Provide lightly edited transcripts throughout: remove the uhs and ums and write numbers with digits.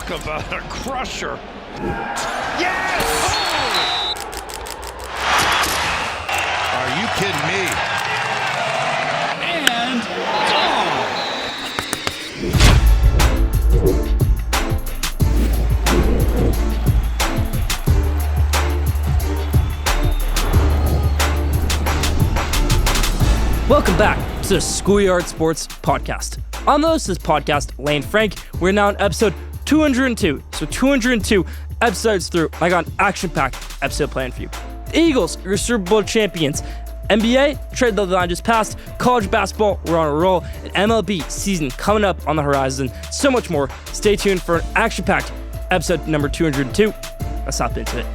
Talk about a crusher. Yes! Oh! Are you kidding me? And gone! Welcome back to the Schoolyard Sports podcast. I'm the host of this podcast, Lane Frank. We're now on episode 202. So 202 episodes through. I got an action-packed episode planned for you. The Eagles are your Super Bowl champions. NBA, trade deadline just passed. College basketball, we're on a roll. And MLB season coming up on the horizon. So much more. Stay tuned for an action-packed episode number 202. Let's hop into it.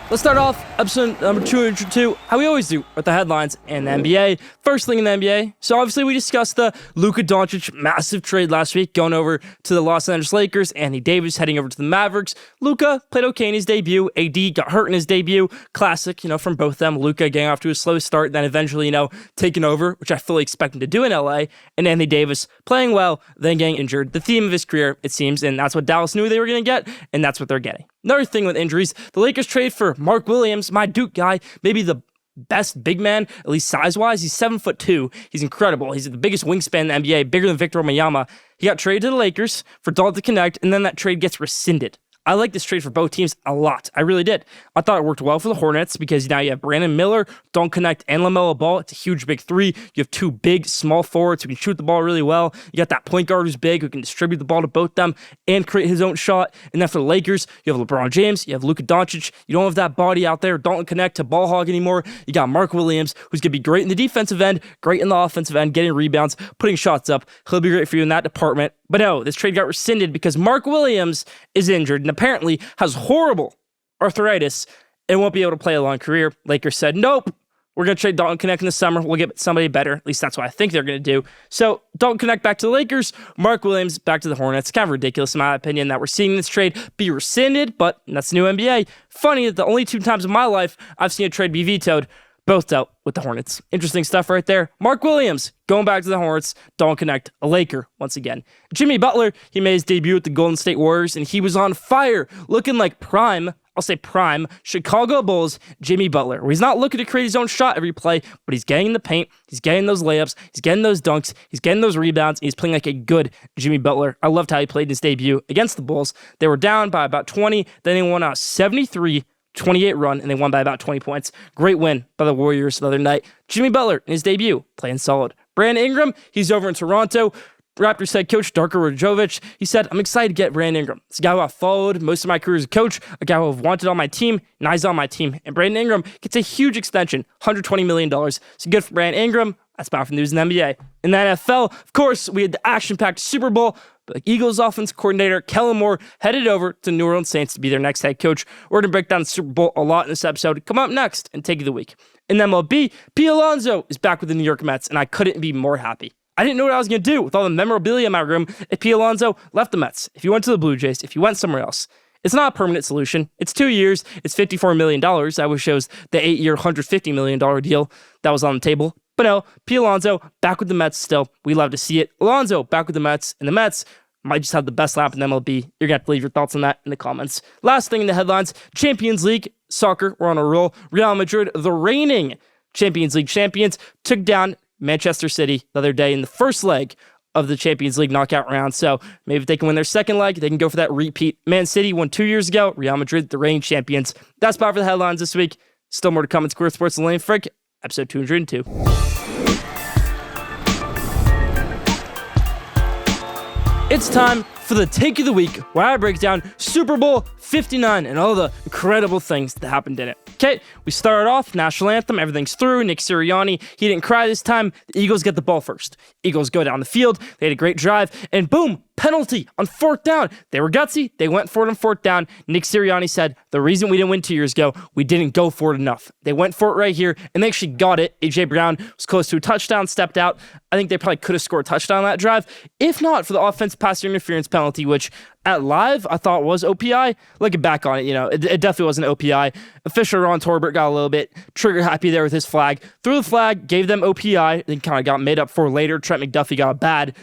Let's start off episode number 202, how we always do, with the headlines and the NBA. First thing in the NBA, so obviously we discussed the Luka Doncic massive trade last week, going over to the Los Angeles Lakers. Anthony Davis heading over to the Mavericks. Luka played okay in his debut. AD got hurt in his debut. Classic, from both of them. Luka getting off to a slow start, then eventually, taking over, which I fully expect him to do in LA. And Anthony Davis playing well, then getting injured. The theme of his career, it seems, and that's what Dallas knew they were going to get, and that's what they're getting. Another thing with injuries, the Lakers trade for Mark Williams, my Duke guy, maybe the best big man, at least size-wise. He's 7'2". He's incredible. He's the biggest wingspan in the NBA, bigger than Victor Wembanyama. He got traded to the Lakers for Dalton to connect, and then that trade gets rescinded. I like this trade for both teams a lot. I really did. I thought it worked well for the Hornets because now you have Brandon Miller, Don't Connect, and LaMelo Ball. It's a huge big three. You have two big, small forwards who can shoot the ball really well. You got that point guard who's big, who can distribute the ball to both them and create his own shot. And then for the Lakers, you have LeBron James, you have Luka Doncic. You don't have that body out there, Don't Connect to ball hog anymore. You got Mark Williams, who's going to be great in the defensive end, great in the offensive end, getting rebounds, putting shots up. He'll be great for you in that department. But no, this trade got rescinded because Mark Williams is injured and apparently has horrible arthritis and won't be able to play a long career. Lakers said, nope, we're going to trade Dalton Connect in the summer. We'll get somebody better. At least that's what I think they're going to do. So Dalton Connect back to the Lakers, Mark Williams back to the Hornets. Kind of ridiculous in my opinion that we're seeing this trade be rescinded, but that's the new NBA. Funny that the only two times in my life I've seen a trade be vetoed, both dealt with the Hornets. Interesting stuff right there. Mark Williams going back to the Hornets. Don't Connect, a Laker once again. Jimmy Butler, he made his debut with the Golden State Warriors, and he was on fire, looking like prime Chicago Bulls Jimmy Butler, where he's not looking to create his own shot every play, but he's getting in the paint, he's getting those layups, he's getting those dunks, he's getting those rebounds, and he's playing like a good Jimmy Butler. I loved how he played in his debut against the Bulls. They were down by about 20, then they won a 73-28 run, and they won by about 20 points. Great win by the Warriors the other night. Jimmy Butler in his debut, playing solid. Brandon Ingram, he's over in Toronto. Raptors head coach Darko Rajovic, he said, I'm excited to get Brandon Ingram. It's a guy who I've followed most of my career as a coach, a guy who I've wanted on my team, and he's on my team. And Brandon Ingram gets a huge extension, $120 million. So good for Brandon Ingram. That's powerful news in the NBA. In the NFL, of course, we had the action-packed Super Bowl. The Eagles offense coordinator Kellen Moore headed over to New Orleans Saints to be their next head coach. We're going to break down the Super Bowl a lot in this episode. Come up next and take you the week. In MLB, P. Alonso is back with the New York Mets, and I couldn't be more happy. I didn't know what I was going to do with all the memorabilia in my room if P. Alonso left the Mets, if he went to the Blue Jays, if he went somewhere else. It's not a permanent solution. It's 2 years. It's $54 million. That was shows the 8-year, $150 million deal that was on the table. But no, P. Alonso back with the Mets still. We love to see it. Alonso back with the Mets, and the Mets might just have the best lap in MLB. You're going to have to leave your thoughts on that in the comments. Last thing in the headlines, Champions League soccer. We're on a roll. Real Madrid, the reigning Champions League champions, took down Manchester City the other day in the first leg of the Champions League knockout round. So maybe if they can win their second leg, they can go for that repeat. Man City won 2 years ago. Real Madrid, the reigning champions. That's about for the headlines this week. Still more to come in Schoolyard Sports and Lane Frank, episode 202. It's time for the Take of the Week, where I break down Super Bowl 59 and all the incredible things that happened in it. Okay, we started off, national anthem, everything's through. Nick Sirianni, he didn't cry this time. The Eagles get the ball first. Eagles go down the field, they had a great drive, and boom, penalty on fourth down. They were gutsy, they went for it on fourth down. Nick Sirianni said, the reason we didn't win 2 years ago, we didn't go for it enough. They went for it right here, and they actually got it. A.J. Brown was close to a touchdown, stepped out. I think they probably could have scored a touchdown on that drive, if not for the offensive pass interference penalty, which at live, I thought was OPI. Looking back on it, it definitely wasn't OPI. Official Ron Torbert got a little bit trigger happy there with his flag. Threw the flag, gave them OPI, then kind of got made up for later. Trent McDuffie got a bad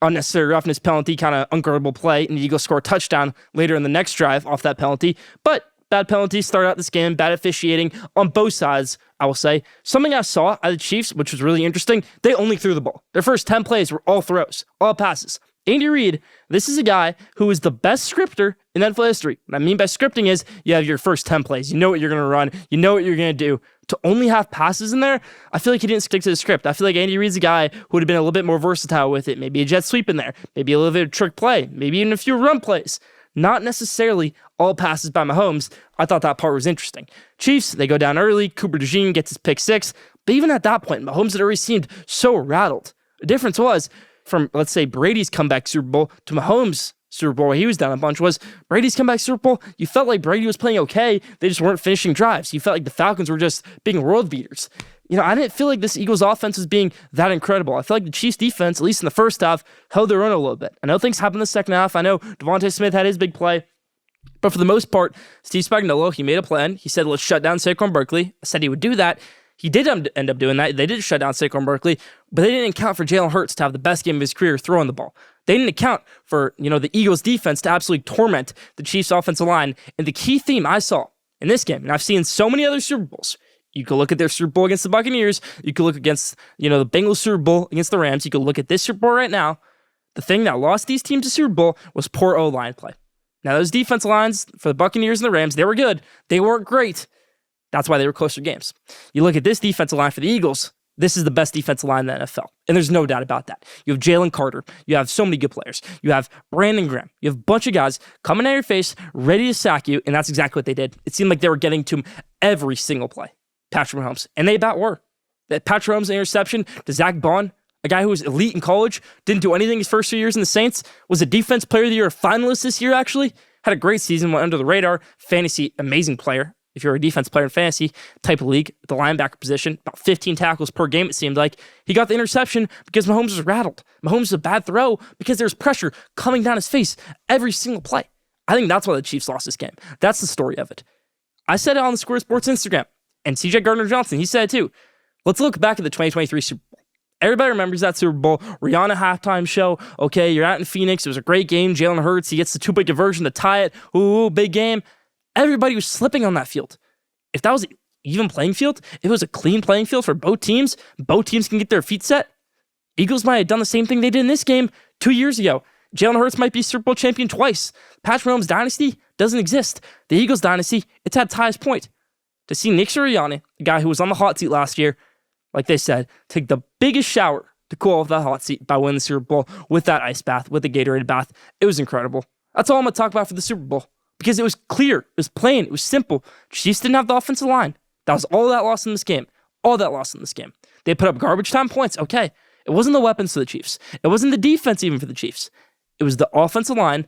unnecessary roughness penalty, kind of unguardable play, and the Eagles score a touchdown later in the next drive off that penalty. But bad penalties start out this game, bad officiating on both sides, I will say. Something I saw out of the Chiefs, which was really interesting, they only threw the ball. Their first 10 plays were all throws, all passes. Andy Reid, this is a guy who is the best scripter in NFL history. What I mean by scripting is you have your first 10 plays. You know what you're going to run. You know what you're going to do. To only have passes in there, I feel like he didn't stick to the script. I feel like Andy Reid's a guy who would have been a little bit more versatile with it. Maybe a jet sweep in there. Maybe a little bit of trick play. Maybe even a few run plays. Not necessarily all passes by Mahomes. I thought that part was interesting. Chiefs, they go down early. Cooper DeJean gets his pick 6. But even at that point, Mahomes had already seemed so rattled. The difference was from, let's say, Brady's comeback Super Bowl to Mahomes' Super Bowl, where he was down a bunch, was Brady's comeback Super Bowl. You felt like Brady was playing okay. They just weren't finishing drives. You felt like the Falcons were just being world beaters. I didn't feel like this Eagles offense was being that incredible. I feel like the Chiefs defense, at least in the first half, held their own a little bit. I know things happened in the second half. I know Devontae Smith had his big play. But for the most part, Steve Spagnuolo, he made a plan. He said, let's shut down Saquon Barkley. I said he would do that. He did end up doing that. They did shut down Saquon Barkley, but they didn't account for Jalen Hurts to have the best game of his career throwing the ball. They didn't account for, the Eagles defense to absolutely torment the Chiefs offensive line. And the key theme I saw in this game, and I've seen so many other Super Bowls, you could look at their Super Bowl against the Buccaneers. You could look against, the Bengals Super Bowl against the Rams. You could look at this Super Bowl right now. The thing that lost these teams to Super Bowl was poor O-line play. Now, those defensive lines for the Buccaneers and the Rams, they were good. They weren't great. That's why they were closer games. You look at this defensive line for the Eagles, this is the best defensive line in the NFL. And there's no doubt about that. You have Jalen Carter. You have so many good players. You have Brandon Graham. You have a bunch of guys coming at your face, ready to sack you, and that's exactly what they did. It seemed like they were getting to him every single play. Patrick Mahomes. And they about were. That Patrick Mahomes interception to Zach Bond, a guy who was elite in college, didn't do anything his first 2 years in the Saints, was a Defense Player of the Year finalist this year, actually. Had a great season, went under the radar. Fantasy, amazing player. If you're a defense player in fantasy type of league, the linebacker position, about 15 tackles per game, it seemed like. He got the interception because Mahomes was rattled. Mahomes was a bad throw because there's pressure coming down his face every single play. I think that's why the Chiefs lost this game. That's the story of it. I said it on the Schoolyard Sports Instagram, and CJ Gardner-Johnson, he said it too. Let's look back at the 2023 Super Bowl. Everybody remembers that Super Bowl. Rihanna halftime show. Okay, you're out in Phoenix. It was a great game. Jalen Hurts, he gets the two-point conversion to tie it. Ooh, big game. Everybody was slipping on that field. If that was an even playing field, if it was a clean playing field for both teams can get their feet set. Eagles might have done the same thing they did in this game 2 years ago. Jalen Hurts might be Super Bowl champion twice. Patrick Mahomes' dynasty doesn't exist. The Eagles' dynasty, it's at its highest point. To see Nick Sirianni, the guy who was on the hot seat last year, like they said, take the biggest shower to cool off that hot seat by winning the Super Bowl with that ice bath, with the Gatorade bath, it was incredible. That's all I'm going to talk about for the Super Bowl. Because it was clear, it was plain, it was simple. Chiefs didn't have the offensive line. That was all that lost in this game. All that lost in this game. They put up garbage time points. Okay. It wasn't the weapons for the Chiefs. It wasn't the defense even for the Chiefs. It was the offensive line,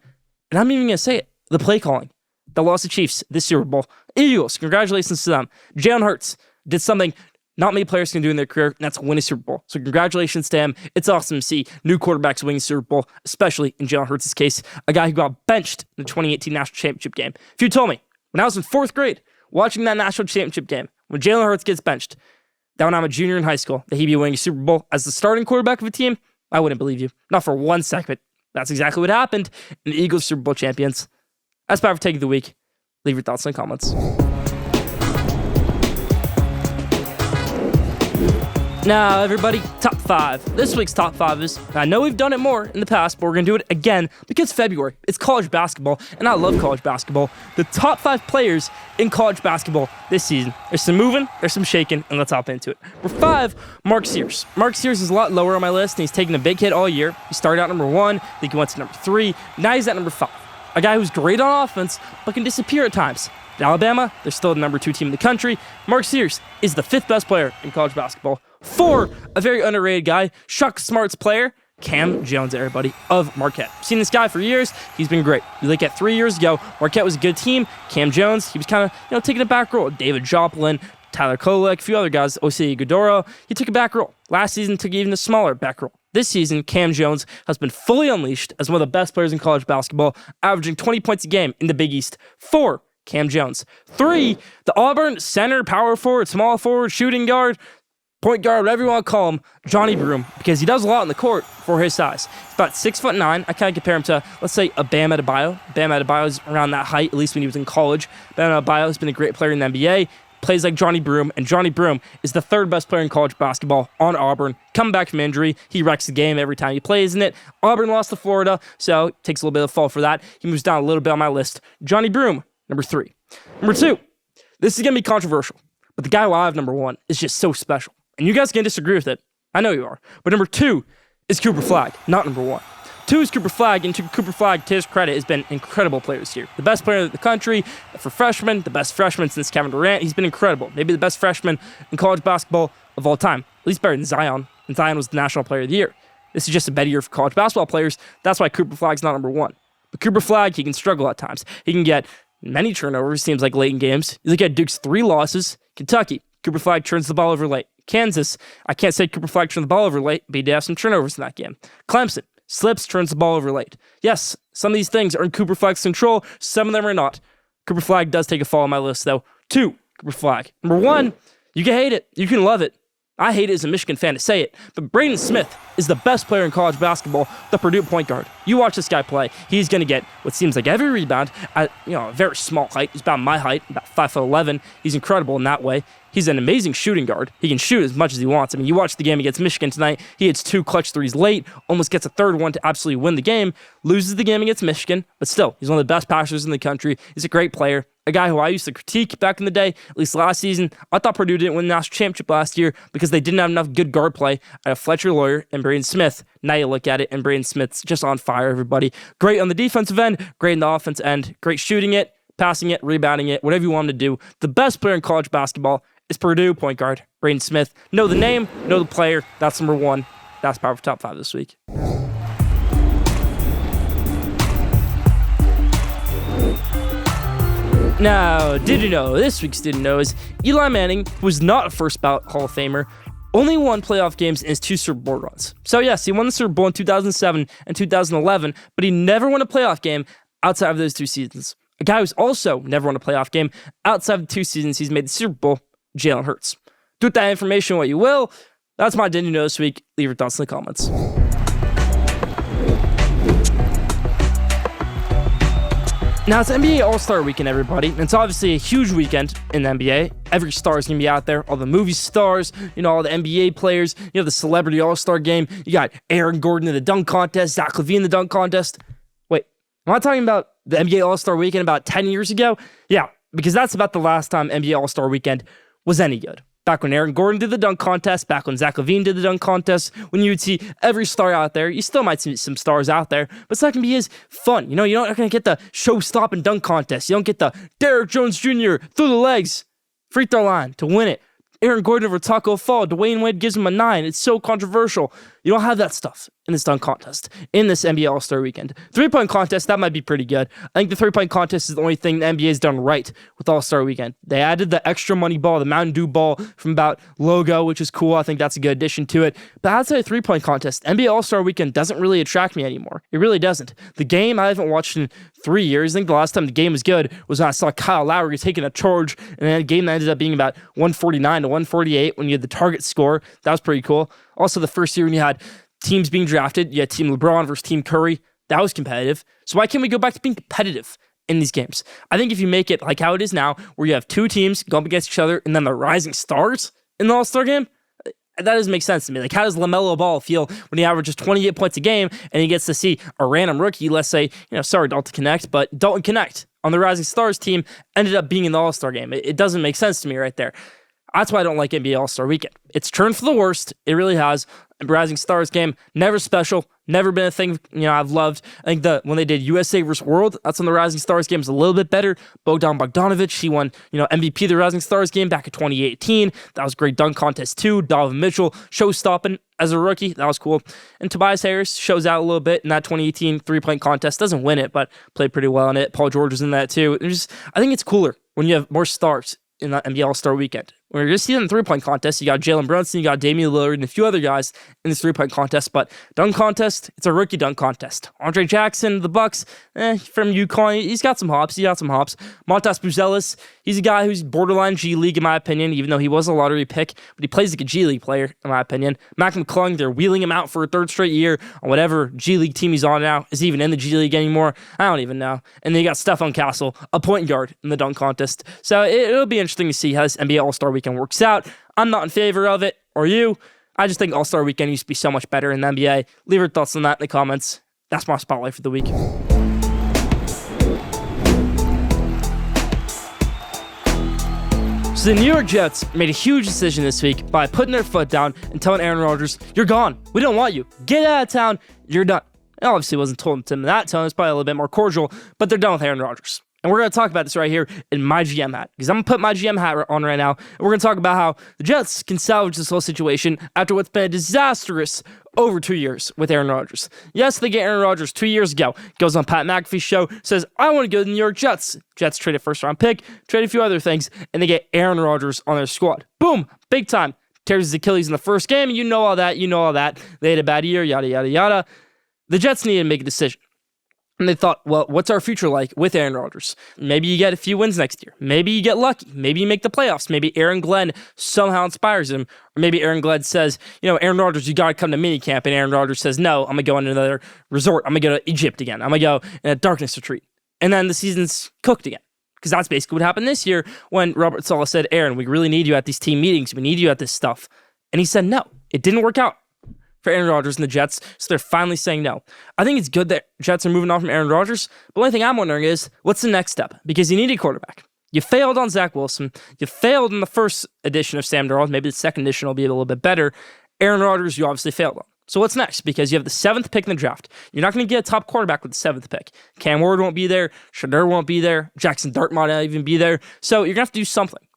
and I'm even going to say it, the play calling that lost the Chiefs this Super Bowl. Eagles, congratulations to them. Jalen Hurts did something not many players can do in their career, and that's win a Super Bowl. So congratulations to him. It's awesome to see new quarterbacks winning Super Bowl, especially in Jalen Hurts' case, a guy who got benched in the 2018 National Championship game. If you told me, when I was in 4th grade, watching that National Championship game, when Jalen Hurts gets benched, that when I'm a junior in high school, that he'd be winning a Super Bowl as the starting quarterback of a team, I wouldn't believe you. Not for 1 second. That's exactly what happened, and the Eagles Super Bowl champions. That's about for Take of the Week. Leave your thoughts in the comments. Now, everybody, top 5. This week's top 5 is, I know we've done it more in the past, but we're going to do it again because February. It's college basketball, and I love college basketball. The top 5 players in college basketball this season. There's some moving, there's some shaking, and let's hop into it. For 5, Mark Sears. Mark Sears is a lot lower on my list, and he's taken a big hit all year. He started out number 1, I think he went to number 3. Now he's at number 5. A guy who's great on offense, but can disappear at times. At Alabama, they're still the number 2 team in the country. Mark Sears is the 5th best player in college basketball. 4, a very underrated guy, Chuck Smart's player, Cam Jones, everybody, of Marquette. Seen this guy for years. He's been great. You look at 3 years ago, Marquette was a good team. Cam Jones, he was kind of, taking a back role. David Joplin, Tyler Kolek, a few other guys, Osei Ighodaro. He took a back role. Last season, took even a smaller back role. This season, Cam Jones has been fully unleashed as one of the best players in college basketball, averaging 20 points a game in the Big East. 4, Cam Jones. 3, the Auburn center, power forward, small forward, shooting guard, point guard, whatever you want to call him, Johnny Broom, because he does a lot on the court for his size. He's about 6'9". I kind of compare him to, let's say, a Bam Adebayo. Bam Adebayo is around that height, at least when he was in college. Bam Adebayo has been a great player in the NBA, plays like Johnny Broom, and Johnny Broom is the third best player in college basketball on Auburn. Coming back from injury, he wrecks the game every time he plays in it. Auburn lost to Florida, so takes a little bit of a fall for that. He moves down a little bit on my list. Johnny Broom, number 3. Number 2, this is going to be controversial, but the guy who I have number 1 is just so special. And you guys can disagree with it. I know you are. But number 2 is Cooper Flagg, not number 1. 2 is Cooper Flagg, and Cooper Flagg, to his credit, has been an incredible player this year. The best player in the country for freshmen, the best freshman since Kevin Durant. He's been incredible. Maybe the best freshman in college basketball of all time. At least better than Zion. And Zion was the National Player of the Year. This is just a better year for college basketball players. That's why Cooper Flagg's not number 1. But Cooper Flagg, he can struggle at times. He can get many turnovers, seems like late in games. You look at Duke's 3 losses. Kentucky, Cooper Flagg turns the ball over late. Kansas, I can't say Cooper Flagg turned the ball over late, but he did have some turnovers in that game. Clemson, slips, turns the ball over late. Yes, some of these things are in Cooper Flagg's control. Some of them are not. Cooper Flagg does take a fall on my list, though. 2, Cooper Flagg. Number 1, you can hate it. You can love it. I hate it as a Michigan fan to say it, but Braden Smith is the best player in college basketball, the Purdue point guard. You watch this guy play, he's going to get what seems like every rebound at a very small height. He's about my height, about 5'11". He's incredible in that way. He's an amazing shooting guard. He can shoot as much as he wants. I mean, you watch the game against Michigan tonight. He hits 2 clutch threes late, almost gets a third one to absolutely win the game, loses the game against Michigan, but still, he's one of the best passers in the country. He's a great player. A guy who I used to critique back in the day, at least last season. I thought Purdue didn't win the national championship last year because they didn't have enough good guard play out of Fletcher Lawyer and Braden Smith. Now you look at it, and Braden Smith's just on fire, everybody. Great on the defensive end, great in the offense end, great shooting it, passing it, rebounding it, whatever you want him to do. The best player in college basketball is Purdue point guard, Braden Smith. Know the name, know the player. That's number 1. That's Power for Top 5 this week. Now, did you know, this week's Didn't Know is Eli Manning, who was not a first ballot Hall of Famer, only won playoff games in his 2 Super Bowl runs. So yes, he won the Super Bowl in 2007 and 2011, but he never won a playoff game outside of those 2 seasons. A guy who's also never won a playoff game outside of the 2 seasons he's made the Super Bowl, Jalen Hurts. Do with that information what you will. That's my Didn't You Know this week. Leave your thoughts in the comments. Now, it's NBA All-Star Weekend, everybody. And it's obviously a huge weekend in the NBA. Every star is going to be out there. All the movie stars, all the NBA players, the Celebrity All-Star Game. You got Aaron Gordon in the dunk contest, Zach LaVine in the dunk contest. Wait, am I talking about the NBA All-Star Weekend about 10 years ago? Yeah, because that's about the last time NBA All-Star Weekend was any good. Back when Aaron Gordon did the dunk contest, back when Zach LaVine did the dunk contest, when you would see every star out there. You still might see some stars out there, but it's not going to be as fun. You're not going to get the show-stopping dunk contest. You don't get the Derrick Jones Jr. through the legs, free throw line to win it. Aaron Gordon over Taco Fall. Dwayne Wade gives him a 9. It's so controversial. You don't have that stuff in this dunk contest, in this NBA All-Star Weekend. 3-point contest, that might be pretty good. I think the 3-point contest is the only thing the NBA has done right with All-Star Weekend. They added the extra money ball, the Mountain Dew ball from about logo, which is cool. I think that's a good addition to it. But outside of 3-point contest, NBA All-Star Weekend doesn't really attract me anymore. It really doesn't. The game I haven't watched in 3 years. I think the last time the game was good was when I saw Kyle Lowry taking a charge, and then a game that ended up being about 149 to 148 when you had the target score. That was pretty cool. Also, the first year when you had teams being drafted, you had Team LeBron versus Team Curry. That was competitive. So why can't we go back to being competitive in these games? I think if you make it like how it is now, where you have 2 teams go up against each other and then the rising stars in the All-Star game, that doesn't make sense to me. Like, how does LaMelo Ball feel when he averages 28 points a game and he gets to see a random rookie, let's say, sorry, Dalton Connect, but Dalton Connect on the Rising Stars team ended up being in the All-Star game? It doesn't make sense to me right there. That's why I don't like NBA All-Star Weekend. It's turned for the worst. It really has. Rising Stars game, never special, never been a thing I've loved. I think when they did USA vs. World, that's when the Rising Stars game was a little bit better. Bogdan Bogdanovic, he won MVP of the Rising Stars game back in 2018. That was a great dunk contest too. Donovan Mitchell show-stopping as a rookie. That was cool. And Tobias Harris shows out a little bit in that 2018 3-point contest. Doesn't win it, but played pretty well in it. Paul George was in that too. I think it's cooler when you have more stars in the NBA All-Star Weekend. We're just seeing the three-point contest. You got Jalen Brunson, you got Damian Lillard, and a few other guys in this three-point contest. But dunk contest, it's a rookie dunk contest. Andre Jackson, the Bucks, from UConn, he's got some hops. Montas Buzelis, he's a guy who's borderline G League in my opinion, even though he was a lottery pick, but he plays like a G League player in my opinion. Mac McClung, they're wheeling him out for a third straight year on whatever G League team he's on now. Is he even in the G League anymore? I don't even know. And then you got Stephon Castle, a point guard in the dunk contest. So it'll be interesting to see how this NBA All-Star Weekend works out. I'm not in favor of it, or you. I just think All-Star Weekend used to be so much better in the NBA. Leave your thoughts on that in the comments. That's my spotlight for the week. So the New York Jets made a huge decision this week by putting their foot down and telling Aaron Rodgers, "You're gone. We don't want you. Get out of town. You're done." It obviously wasn't told to him in that tone. It's probably a little bit more cordial, but they're done with Aaron Rodgers. And we're going to talk about this right here in my GM hat, because I'm going to put my GM hat on right now, and we're going to talk about how the Jets can salvage this whole situation after what's been a disastrous over 2 years with Aaron Rodgers. Yes, they get Aaron Rodgers 2 years ago. Goes on Pat McAfee's show, says, "I want to go to the New York Jets." Jets trade a first-round pick, trade a few other things, and they get Aaron Rodgers on their squad. Boom, big time. Tears his Achilles in the first game, and you know all that. They had a bad year, yada, yada, yada. The Jets needed to make a decision. And they thought, well, what's our future like with Aaron Rodgers? Maybe you get a few wins next year. Maybe you get lucky. Maybe you make the playoffs. Maybe Aaron Glenn somehow inspires him. Or maybe Aaron Glenn says, Aaron Rodgers, you got to come to minicamp. And Aaron Rodgers says, no, I'm going to go on another resort. I'm going to go to Egypt again. I'm going to go in a darkness retreat. And then the season's cooked again. Because that's basically what happened this year when Robert Saleh said, "Aaron, we really need you at these team meetings. We need you at this stuff." And he said, no, it didn't work out for Aaron Rodgers and the Jets, so they're finally saying no. I think it's good that Jets are moving on from Aaron Rodgers, but the only thing I'm wondering is, what's the next step? Because you need a quarterback. You failed on Zach Wilson. You failed in the first edition of Sam Darnold. Maybe the second edition will be a little bit better. Aaron Rodgers, you obviously failed on. So what's next? Because you have the 7th pick in the draft. You're not going to get a top quarterback with the 7th pick. Cam Ward won't be there. Shedeur won't be there. Jackson Dart might not even be there. So you're going to have to do something.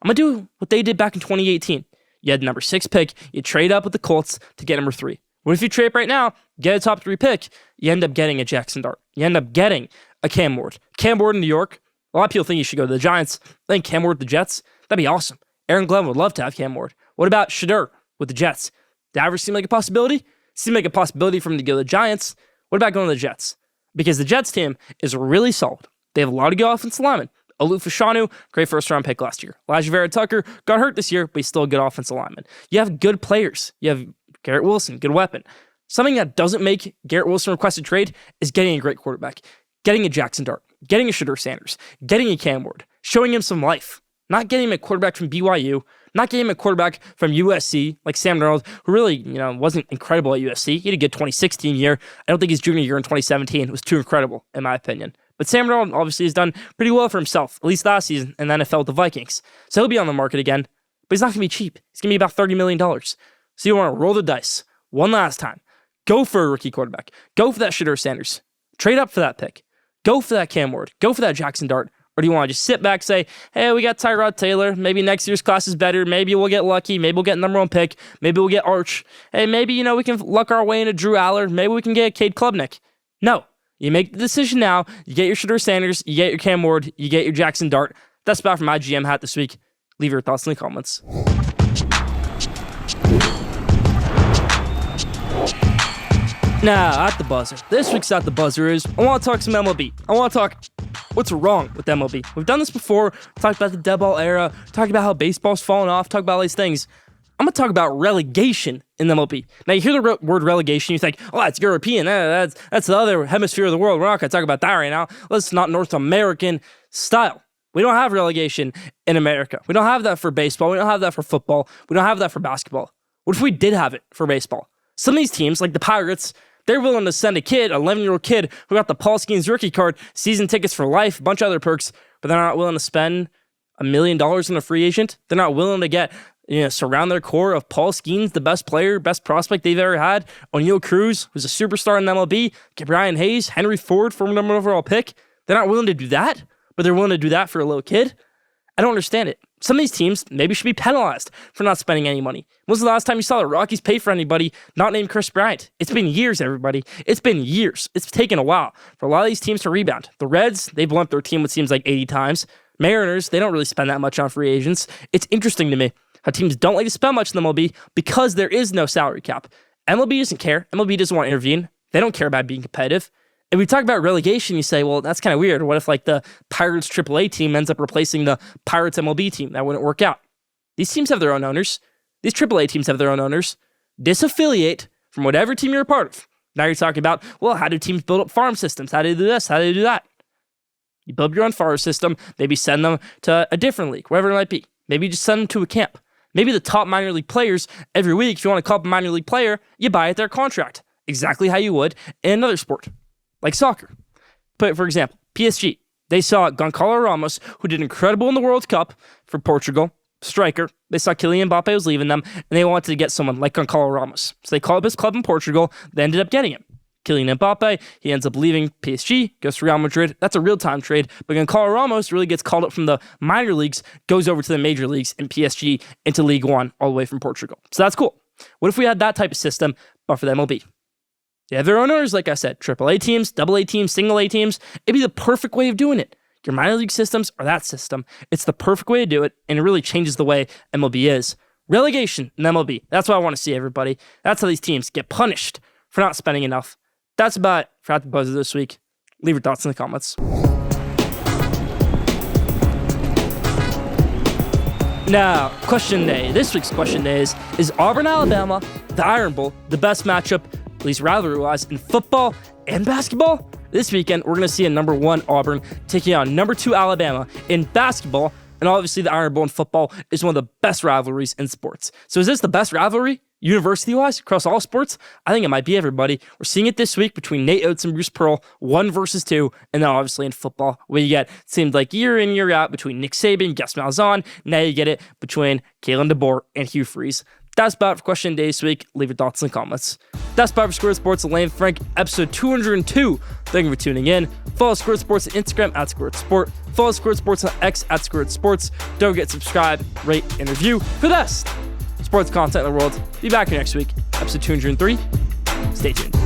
I'm going to do what they did back in 2018. You had the number 6 pick. You trade up with the Colts to get number 3. What if you trade up right now, get a top 3 pick, you end up getting a Jackson Dart. You end up getting a Cam Ward. Cam Ward in New York. A lot of people think you should go to the Giants. I think Cam Ward with the Jets, that'd be awesome. Aaron Glenn would love to have Cam Ward. What about Shedeur with the Jets? Did that ever seem like a possibility? Seemed like a possibility for him to go to the Giants. What about going to the Jets? Because the Jets team is really solid. They have a lot of good offensive linemen. Aluf Fashanu, great first-round pick last year. Elijah Vera Tucker got hurt this year, but he's still a good offensive lineman. You have good players. You have Garrett Wilson, good weapon. Something that doesn't make Garrett Wilson request a trade is getting a great quarterback, getting a Jackson Dart, getting a Shedeur Sanders, getting a Cam Ward, showing him some life. Not getting him a quarterback from BYU, not getting him a quarterback from USC like Sam Darnold, who really, wasn't incredible at USC. He had a good 2016 year. I don't think his junior year in 2017 was too incredible, in my opinion. But Sam Darnold obviously has done pretty well for himself, at least last season, in the NFL with the Vikings. So he'll be on the market again, but he's not going to be cheap. He's going to be about $30 million. So you want to roll the dice one last time. Go for a rookie quarterback. Go for that Shedeur Sanders. Trade up for that pick. Go for that Cam Ward. Go for that Jackson Dart. Or do you want to just sit back, say, hey, we got Tyrod Taylor. Maybe next year's class is better. Maybe we'll get lucky. Maybe we'll get number 1 pick. Maybe we'll get Arch. Hey, maybe, we can luck our way into Drew Aller. Maybe we can get Cade Klubnik. No. You make the decision now. You get your Shedeur Sanders. You get your Cam Ward. You get your Jackson Dart. That's about for my GM hat this week. Leave your thoughts in the comments. Now, at the buzzer. This week's At the Buzzer is, I want to talk some MLB. I want to talk what's wrong with MLB. We've done this before. Talked about the dead ball era. Talked about how baseball's fallen off. Talked about all these things. I'm going to talk about relegation in the MLB. Now, you hear the word relegation, you think, oh, that's European. That's the other hemisphere of the world. We're not going to talk about that right now. Let's not North American style. We don't have relegation in America. We don't have that for baseball. We don't have that for football. We don't have that for basketball. What if we did have it for baseball? Some of these teams, like the Pirates, they're willing to send a kid, an 11-year-old kid, who got the Paul Skeens rookie card, season tickets for life, a bunch of other perks, but they're not willing to spend $1 million on a free agent. They're not willing to get, surround their core of Paul Skeens, the best player, best prospect they've ever had, O'Neal Cruz, who's a superstar in the MLB, get Brian Hayes, Henry Ford, former number 1 overall pick. They're not willing to do that, but they're willing to do that for a little kid. I don't understand it. Some of these teams maybe should be penalized for not spending any money. When was the last time you saw the Rockies pay for anybody not named Chris Bryant? It's been years, everybody. It's been years. It's taken a while for a lot of these teams to rebound. The Reds, they've lumped their team what seems like 80 times. Mariners, they don't really spend that much on free agents. It's interesting to me how teams don't like to spend much in the MLB because there is no salary cap. MLB doesn't care. MLB doesn't want to intervene. They don't care about being competitive. And we talk about relegation, you say, well, that's kind of weird. What if like the Pirates AAA team ends up replacing the Pirates MLB team? That wouldn't work out. These teams have their own owners. These AAA teams have their own owners. Disaffiliate from whatever team you're a part of. Now you're talking about, well, how do teams build up farm systems? How do they do this? How do they do that? You build your own farm system, maybe send them to a different league, wherever it might be. Maybe you just send them to a camp. Maybe the top minor league players every week, if you want to call up a minor league player, you buy at their contract. Exactly how you would in another sport, like soccer. But for example, PSG, they saw Goncalo Ramos, who did incredible in the World Cup for Portugal, striker. They saw Kylian Mbappe was leaving them, and they wanted to get someone like Goncalo Ramos. So they called up his club in Portugal, they ended up getting him. Kylian Mbappe, he ends up leaving PSG, goes to Real Madrid. That's a real-time trade. But Goncalo Ramos really gets called up from the minor leagues, goes over to the major leagues in PSG into League One, all the way from Portugal. So that's cool. What if we had that type of system, but for the MLB? They have their own owners, like I said, AAA teams, AA teams, single A teams. It'd be the perfect way of doing it. Your minor league systems are that system. It's the perfect way to do it, and it really changes the way MLB is. Relegation in MLB. That's what I want to see, everybody. That's how these teams get punished for not spending enough. That's about it for At the Buzzer this week. Leave your thoughts in the comments. Now, question day. This week's question day is Auburn, Alabama, the Iron Bowl, the best matchup, at least rivalry-wise, in football and basketball? This weekend, we're going to see a number 1 Auburn taking on number 2 Alabama in basketball, and obviously the Iron Bowl in football is one of the best rivalries in sports. So is this the best rivalry, university-wise, across all sports? I think it might be, everybody. We're seeing it this week between Nate Oates and Bruce Pearl, 1 versus 2, and then obviously in football, where you get, it seemed like year in, year out, between Nick Saban, Gus Malzahn. Now you get it between Kalen DeBoer and Hugh Freeze. That's about it for Question Day this week. Leave your thoughts in the comments. That's about it for Schoolyard Sports, Elaine Frank, episode 202. Thank you for tuning in. Follow Schoolyard Sports on Instagram at Schoolyard Sport. Follow Schoolyard Sports on X at Schoolyard Sports. Don't forget to subscribe, rate, and review for the best sports content in the world. Be back here next week, episode 203. Stay tuned.